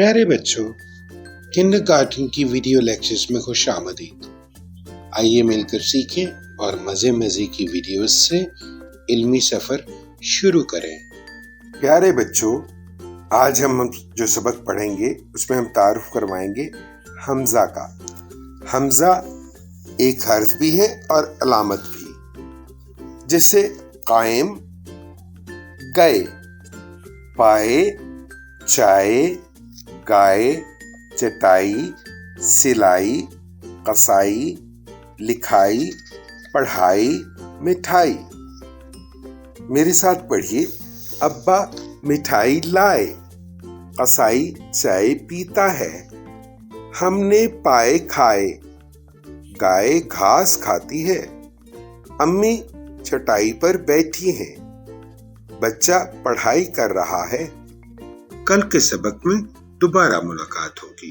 پیارے بچوں، کنڈرگارٹن کی ویڈیو لیکچرز میں خوش آمدید۔ آئیے مل کر سیکھیں اور مزے مزے کی ویڈیوز سے علمی سفر شروع کریں۔ پیارے بچوں، آج ہم جو سبق پڑھیں گے اس میں ہم تعارف کروائیں گے حمزہ کا۔ حمزہ ایک حرف بھی ہے اور علامت بھی، جیسے قائم، گئے، پائے، چائے، گائے، چٹائی، سلائی، قصائی، لکھائی، پڑھائی، مٹھائی۔ میرے ساتھ پڑھیے، ابا مٹھائی لائے، قصائی چائے پیتا ہے، ہم نے پائے کھائے، گائے گھاس کھاتی ہے، امی چٹائی پر بیٹھی ہیں، بچہ پڑھائی کر رہا ہے۔ کل کے سبق میں دوبارہ ملاقات ہوگی۔